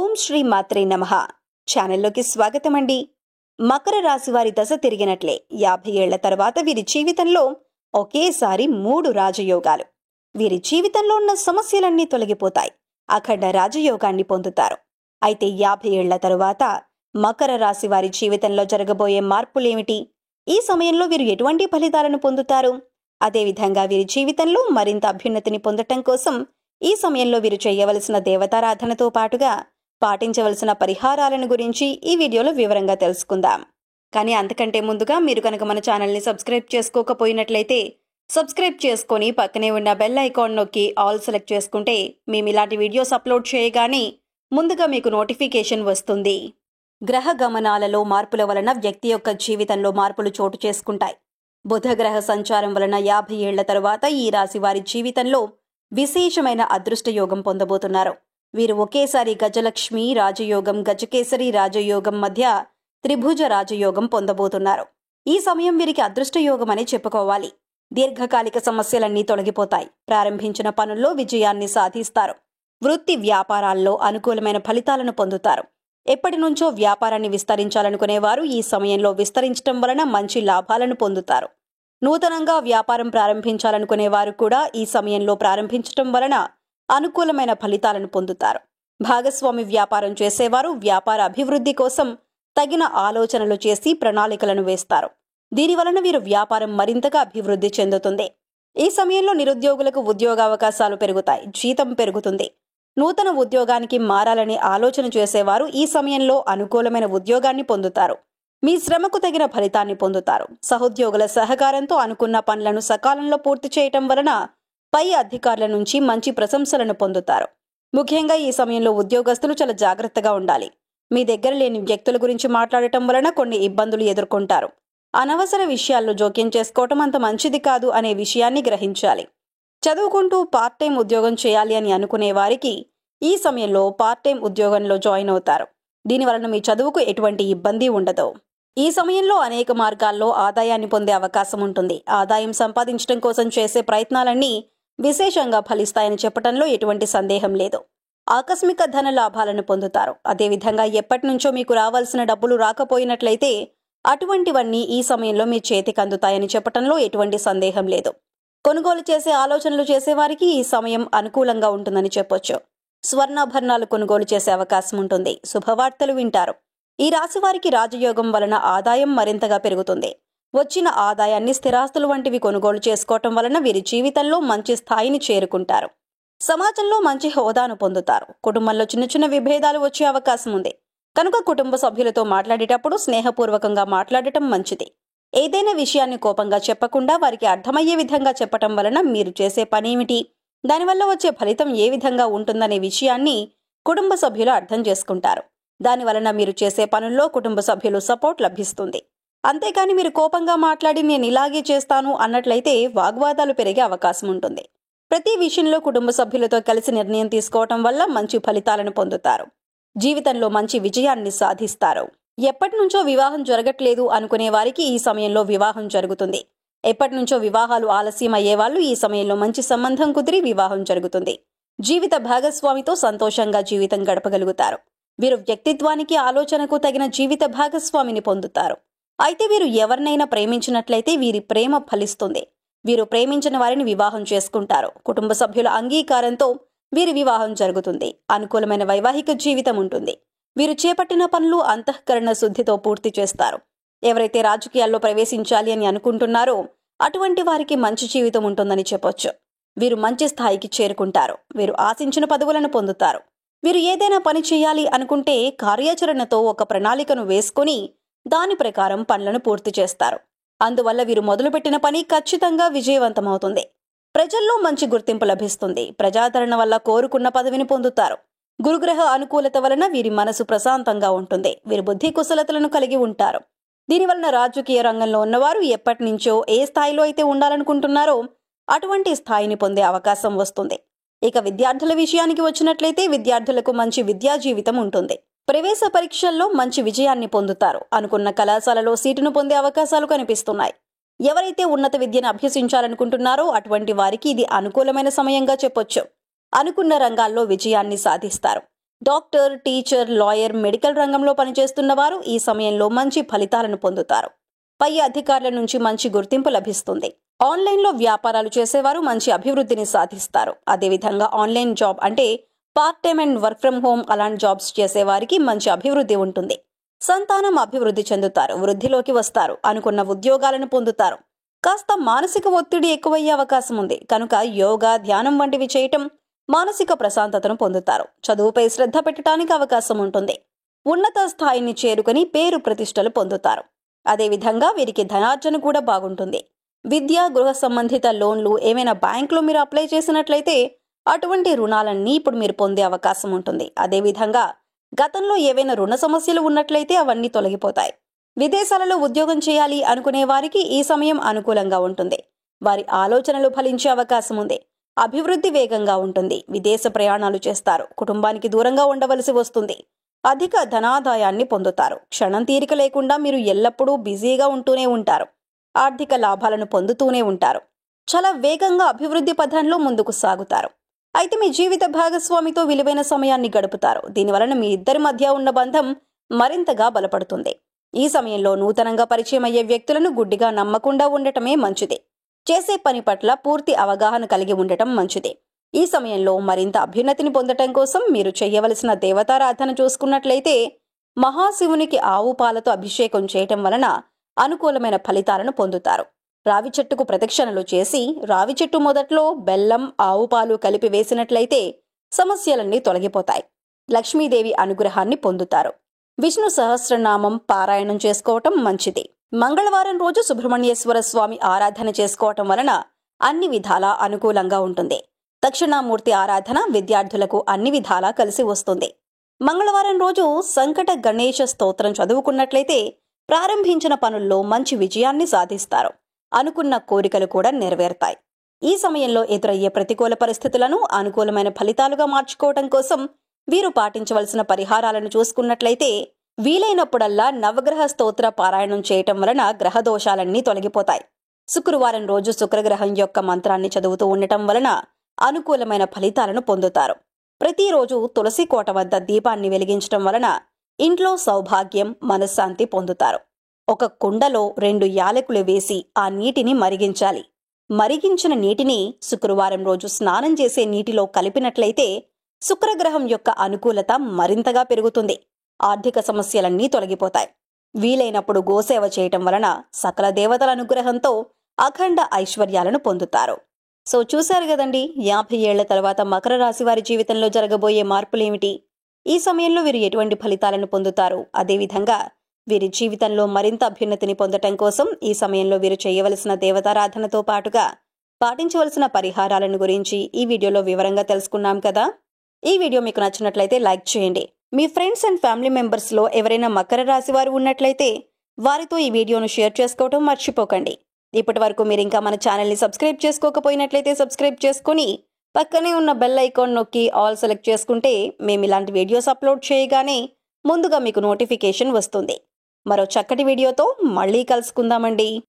ఓం శ్రీ మాత్రే నమః. ఛానల్లోకి స్వాగతం అండి. మకర రాశి వారి దశ తిరిగినట్లే 50 ఏళ్ల తర్వాత వీరి జీవితంలో ఒకేసారి 3 రాజయోగాలు. వీరి జీవితంలో ఉన్న సమస్యలన్నీ తొలగిపోతాయి. అఖండ రాజయోగాన్ని పొందుతారు. అయితే 50 ఏళ్ల తరువాత మకర రాశి వారి జీవితంలో జరగబోయే మార్పులేమిటి? ఈ సమయంలో వీరు ఎటువంటి ఫలితాలను పొందుతారు? అదేవిధంగా వీరి జీవితంలో మరింత అభ్యున్నతిని పొందటం కోసం ఈ సమయంలో వీరు చేయవలసిన దేవతారాధనతో పాటుగా పాటించవలసిన పరిహారాలను గురించి ఈ వీడియోలో వివరంగా తెలుసుకుందాం. కానీ అంతకంటే ముందుగా మీరు కనుక మన ఛానల్ని సబ్స్క్రైబ్ చేసుకోకపోయినట్లయితే సబ్స్క్రైబ్ చేసుకొని పక్కనే ఉన్న బెల్ ఐకాన్ నొక్కి ఆల్ సెలెక్ట్ చేసుకుంటే మేము ఇలాంటి వీడియోస్ అప్లోడ్ చేయగానే ముందుగా మీకు నోటిఫికేషన్ వస్తుంది. గ్రహ గమనాలలో మార్పుల వలన వ్యక్తి యొక్క జీవితంలో మార్పులు చోటు చేసుకుంటాయి. బుధ గ్రహ సంచారం వలన 50 ఏళ్ల తరువాత ఈ రాశి వారి జీవితంలో విశేషమైన అదృష్ట యోగం పొందబోతున్నారు. వీరు ఒకేసారి గజలక్ష్మి రాజయోగం, గజకేసరి రాజయోగం మధ్య త్రిభుజ రాజయోగం పొందబోతున్నారు. ఈ సమయం వీరికి అదృష్ట యోగం అని చెప్పుకోవాలి. దీర్ఘకాలిక సమస్యలన్నీ తొలగిపోతాయి. ప్రారంభించిన పనుల్లో విజయాన్ని సాధిస్తారు. వృత్తి వ్యాపారాల్లో అనుకూలమైన ఫలితాలను పొందుతారు. ఎప్పటి నుంచో వ్యాపారాన్ని విస్తరించాలనుకునేవారు ఈ సమయంలో విస్తరించడం వలన మంచి లాభాలను పొందుతారు. నూతనంగా వ్యాపారం ప్రారంభించాలనుకునేవారు కూడా ఈ సమయంలో ప్రారంభించటం వలన అనుకూలమైన ఫలితాలను పొందుతారు. భాగస్వామి వ్యాపారం చేసేవారు వ్యాపార అభివృద్ధి కోసం తగిన ఆలోచనలు చేసి ప్రణాళికలను వేస్తారు. దీనివలన వీరు వ్యాపారం మరింతగా అభివృద్ధి చెందుతుంది. ఈ సమయంలో నిరుద్యోగులకు ఉద్యోగావకాశాలు పెరుగుతాయి. జీతం పెరుగుతుంది. నూతన ఉద్యోగానికి మారాలని ఆలోచన చేసేవారు ఈ సమయంలో అనుకూలమైన ఉద్యోగాన్ని పొందుతారు. మీ శ్రమకు తగిన ఫలితాన్ని పొందుతారు. సహోద్యోగుల సహకారంతో అనుకున్న పనులను సకాలంలో పూర్తి చేయటం వలన పై అధికారుల నుంచి మంచి ప్రశంసలను పొందుతారు. ముఖ్యంగా ఈ సమయంలో ఉద్యోగస్తులు చాలా జాగ్రత్తగా ఉండాలి. మీ దగ్గర లేని వ్యక్తుల గురించి మాట్లాడటం వలన కొన్ని ఇబ్బందులు ఎదుర్కొంటారు. అనవసర విషయాల్లో జోక్యం చేసుకోవటం అంత మంచిది కాదు అనే విషయాన్ని గ్రహించాలి. చదువుకుంటూ పార్ట్ టైం ఉద్యోగం చేయాలి అని అనుకునే వారికి ఈ సమయంలో పార్ట్ టైం ఉద్యోగంలో జాయిన్ అవుతారు. దీనివలన మీ చదువుకు ఎటువంటి ఇబ్బంది ఉండదు. ఈ సమయంలో అనేక మార్గాల్లో ఆదాయాన్ని పొందే అవకాశం ఉంటుంది. ఆదాయం సంపాదించడం కోసం చేసే ప్రయత్నాలన్నీ విశేషంగా ఫలిస్తాయని చెప్పడంలో ఎటువంటి సందేహం లేదు. ఆకస్మిక ధన లాభాలను పొందుతారు. అదేవిధంగా ఎప్పటి నుంచో మీకు రావాల్సిన డబ్బులు రాకపోయినట్లయితే అటువంటివన్నీ ఈ సమయంలో మీ చేతికి అందుతాయని చెప్పడంలో ఎటువంటి సందేహం లేదు. కొనుగోలు చేసే ఆలోచనలు చేసేవారికి ఈ సమయం అనుకూలంగా ఉంటుందని చెప్పొచ్చు. స్వర్ణాభరణాలు కొనుగోలు చేసే అవకాశం ఉంటుంది. శుభవార్తలు వింటారు. ఈ రాశి వారికి రాజయోగం వలన ఆదాయం మరింతగా పెరుగుతుంది. వచ్చిన ఆదాయాన్ని స్థిరాస్తులు వంటివి కొనుగోలు చేసుకోవటం వలన వీరి జీవితంలో మంచి స్థాయిని చేరుకుంటారు. సమాజంలో మంచి హోదాను పొందుతారు. కుటుంబంలో చిన్న చిన్న విభేదాలు వచ్చే అవకాశం ఉంది. కనుక కుటుంబ సభ్యులతో మాట్లాడేటప్పుడు స్నేహపూర్వకంగా మాట్లాడటం మంచిది. ఏదైనా విషయాన్ని కోపంగా చెప్పకుండా వారికి అర్థమయ్యే విధంగా చెప్పటం వలన మీరు చేసే పనేమిటి, దానివల్ల వచ్చే ఫలితం ఏ విధంగా ఉంటుందనే విషయాన్ని కుటుంబ సభ్యులు అర్థం చేసుకుంటారు. దానివలన మీరు చేసే పనుల్లో కుటుంబ సభ్యులు సపోర్ట్ లభిస్తుంది. అంతేకాని మీరు కోపంగా మాట్లాడి నేను ఇలాగే చేస్తాను అన్నట్లయితే వాగ్వాదాలు పెరిగే అవకాశం ఉంటుంది. ప్రతి విషయంలో కుటుంబ సభ్యులతో కలిసి నిర్ణయం తీసుకోవటం వల్ల మంచి ఫలితాలను పొందుతారు. జీవితంలో మంచి విజయాన్ని సాధిస్తారు. ఎప్పటి నుంచో వివాహం జరగట్లేదు అనుకునే వారికి ఈ సమయంలో వివాహం జరుగుతుంది. ఎప్పటి నుంచో వివాహాలు ఆలస్యం అయ్యేవాళ్ళు ఈ సమయంలో మంచి సంబంధం కుదిరి వివాహం జరుగుతుంది. జీవిత భాగస్వామితో సంతోషంగా జీవితం గడపగలుగుతారు. వీరు వ్యక్తిత్వానికి ఆలోచనకు తగిన జీవిత భాగస్వామిని పొందుతారు. అయితే వీరు ఎవరినైనా ప్రేమించినట్లయితే వీరి ప్రేమ ఫలిస్తుంది. వీరు ప్రేమించిన వారిని వివాహం చేసుకుంటారు. కుటుంబ సభ్యుల అంగీకారంతో వీరి వివాహం జరుగుతుంది. అనుకూలమైన వైవాహిక జీవితం ఉంటుంది. వీరు చేపట్టిన పనులు అంతఃకరణ శుద్ధితో పూర్తి చేస్తారు. ఎవరైతే రాజకీయాల్లో ప్రవేశించాలి అని అనుకుంటున్నారో అటువంటి వారికి మంచి జీవితం ఉంటుందని చెప్పొచ్చు. వీరు మంచి స్థాయికి చేరుకుంటారు. వీరు ఆశించిన పదవులను పొందుతారు. వీరు ఏదైనా పని చేయాలి అనుకుంటే కార్యాచరణతో ఒక ప్రణాళికను వేసుకుని దాని ప్రకారం పనులను పూర్తి చేస్తారు. అందువల్ల వీరు మొదలుపెట్టిన పని ఖచ్చితంగా విజయవంతమవుతుంది. ప్రజల్లో మంచి గుర్తింపు లభిస్తుంది. ప్రజాదరణ వల్ల కోరుకున్న పదవిని పొందుతారు. గురుగ్రహ అనుకూలత వలన వీరి మనసు ప్రశాంతంగా ఉంటుంది. వీరు బుద్ధి కుశలతలను కలిగి ఉంటారు. దీనివలన రాజకీయ రంగంలో ఉన్నవారు ఎప్పటి నుంచో ఏ స్థాయిలో అయితే ఉండాలనుకుంటున్నారో అటువంటి స్థాయిని పొందే అవకాశం వస్తుంది. ఇక విద్యార్థుల విషయానికి వచ్చినట్లయితే విద్యార్థులకు మంచి విద్యా జీవితం ఉంటుంది. ప్రవేశ పరీక్షల్లో మంచి విజయాన్ని పొందుతారు. అనుకున్న కళాశాలలో సీటును పొందే అవకాశాలు కనిపిస్తున్నాయి. ఎవరైతే ఉన్నత విద్యను అభ్యసించాలనుకుంటున్నారో అటువంటి వారికి ఇది అనుకూలమైన సమయంగా చెప్పొచ్చు. అనుకున్న రంగాల్లో విజయాన్ని సాధిస్తారు. డాక్టర్, టీచర్, లాయర్, మెడికల్ రంగంలో పనిచేస్తున్న వారు ఈ సమయంలో మంచి ఫలితాలను పొందుతారు. పై అధికారుల నుంచి మంచి గుర్తింపు లభిస్తుంది. ఆన్లైన్లో వ్యాపారాలు చేసేవారు మంచి అభివృద్ధిని సాధిస్తారు. అదేవిధంగా ఆన్లైన్ జాబ్ అంటే part time and work from home అలాంటి జాబ్స్ చేసేవారికి మంచి అభివృద్ధి ఉంటుంది. సంతానం అభివృద్ధి చెందుతారు, వృద్ధిలోకి వస్తారు, అనుకున్న ఉద్యోగాలను పొందుతారు. కాస్త మానసిక ఒత్తిడి ఎక్కువయ్యే అవకాశం ఉంది కనుక యోగా, ధ్యానం వంటివి చేయటం మానసిక ప్రశాంతతను పొందుతారు. చదువుపై శ్రద్ధ పెట్టడానికి అవకాశం ఉంటుంది. ఉన్నత స్థాయిని చేరుకుని పేరు ప్రతిష్టలు పొందుతారు. అదేవిధంగా వీరికి ధనార్జన కూడా బాగుంటుంది. విద్య, గృహ సంబంధిత లోన్లు ఏమైనా బ్యాంకులో మీరు అప్లై చేసినట్లయితే అటువంటి రుణాలన్నీ ఇప్పుడు మీరు పొందే అవకాశం ఉంటుంది. అదేవిధంగా గతంలో ఏవైనా రుణ సమస్యలు ఉన్నట్లయితే అవన్నీ తొలగిపోతాయి. విదేశాలలో ఉద్యోగం చేయాలి అనుకునే వారికి ఈ సమయం అనుకూలంగా ఉంటుంది. వారి ఆలోచనలు ఫలించే అవకాశం ఉంది. అభివృద్ధి వేగంగా ఉంటుంది. విదేశ ప్రయాణాలు చేస్తారు. కుటుంబానికి దూరంగా ఉండవలసి వస్తుంది. అధిక ధనాదాయాన్ని పొందుతారు. క్షణం తీరిక లేకుండా మీరు ఎల్లప్పుడూ బిజీగా ఉంటూనే ఉంటారు. ఆర్థిక లాభాలను పొందుతూనే ఉంటారు. చాలా వేగంగా అభివృద్ధి పథంలో ముందుకు సాగుతారు. అయితే మీ జీవిత భాగస్వామితో విలువైన సమయాన్ని గడుపుతారు. దీనివలన మీ ఇద్దరి మధ్య ఉన్న బంధం మరింతగా బలపడుతుంది. ఈ సమయంలో నూతనంగా పరిచయం అయ్యే వ్యక్తులను గుడ్డిగా నమ్మకుండా ఉండటమే మంచిది. చేసే పని పట్ల పూర్తి అవగాహన కలిగి ఉండటం మంచిది. ఈ సమయంలో మరింత అభ్యున్నతిని పొందటం కోసం మీరు చేయవలసిన దేవతారాధన చూసుకున్నట్లయితే మహాశివునికి ఆవు పాలతో అభిషేకం చేయటం వలన అనుకూలమైన ఫలితాలను పొందుతారు. రావి చెట్టుకు ప్రదక్షిణలు చేసి రావి చెట్టు మొదట్లో బెల్లం, ఆవు పాలు కలిపి వేసినట్లయితే సమస్యలన్నీ తొలగిపోతాయి. లక్ష్మీదేవి అనుగ్రహాన్ని పొందుతారు. విష్ణు సహస్రనామం పారాయణం చేసుకోవటం మంచిది. మంగళవారం రోజు సుబ్రహ్మణ్యేశ్వర స్వామి ఆరాధన చేసుకోవటం వలన అన్ని విధాలా అనుకూలంగా ఉంటుంది. దక్షిణామూర్తి ఆరాధన విద్యార్థులకు అన్ని విధాలా కలిసి వస్తుంది. మంగళవారం రోజు సంకట గణేశ స్తోత్రం చదువుకున్నట్లయితే ప్రారంభించిన పనుల్లో మంచి విజయాన్ని సాధిస్తారు. అనుకున్న కోరికలు కూడా నెరవేరుతాయి. ఈ సమయంలో ఎదురయ్యే ప్రతికూల పరిస్థితులను అనుకూలమైన ఫలితాలుగా మార్చుకోవటం కోసం వీరు పాటించవలసిన పరిహారాలను చూసుకున్నట్లయితే వీలైనప్పుడల్లా నవగ్రహ స్తోత్ర పారాయణం చేయటం వలన గ్రహ దోషాలన్నీ తొలగిపోతాయి. శుక్రవారం రోజు శుక్రగ్రహం యొక్క మంత్రాన్ని చదువుతూ ఉండటం వలన అనుకూలమైన ఫలితాలను పొందుతారు. ప్రతిరోజు తులసి కోట వద్ద దీపాన్ని వెలిగించటం వలన ఇంట్లో సౌభాగ్యం, మనశ్శాంతి పొందుతారు. ఒక కుండలో 2 యాలకులు వేసి ఆ నీటిని మరిగించాలి. మరిగించిన నీటిని శుక్రవారం రోజు స్నానం చేసే నీటిలో కలిపినట్లయితే శుక్రగ్రహం యొక్క అనుకూలత మరింతగా పెరుగుతుంది. ఆర్థిక సమస్యలన్నీ తొలగిపోతాయి. వీలైనప్పుడు గోసేవ చేయటం వలన సకల దేవతల అనుగ్రహంతో అఖండ ఐశ్వర్యాలను పొందుతారు. సో చూశారు కదండి, 50 ఏళ్ల తర్వాత మకర రాశి వారి జీవితంలో జరగబోయే మార్పులేమిటి, ఈ సమయంలో వీరు ఎటువంటి ఫలితాలను పొందుతారు, అదేవిధంగా వీరి జీవితంలో మరింత అభ్యున్నతిని పొందటం కోసం ఈ సమయంలో వీరు చేయవలసిన దేవతారాధనతో పాటుగా పాటించవలసిన పరిహారాలను గురించి ఈ వీడియోలో వివరంగా తెలుసుకున్నాం కదా. ఈ వీడియో మీకు నచ్చినట్లయితే లైక్ చేయండి. మీ ఫ్రెండ్స్ అండ్ ఫ్యామిలీ మెంబర్స్లో ఎవరైనా మకర రాశి వారు ఉన్నట్లయితే వారితో ఈ వీడియోను షేర్ చేసుకోవటం మర్చిపోకండి. ఇప్పటి వరకు మీరు ఇంకా మన ఛానల్ని సబ్స్క్రైబ్ చేసుకోకపోయినట్లయితే సబ్స్క్రైబ్ చేసుకుని పక్కనే ఉన్న బెల్ ఐకాన్ నొక్కి ఆల్ సెలెక్ట్ చేసుకుంటే మేము ఇలాంటి వీడియోస్ అప్లోడ్ చేయగానే ముందుగా మీకు నోటిఫికేషన్ వస్తుంది. మరో చక్కటి వీడియోతో మళ్ళీ కలుసుకుందామండి.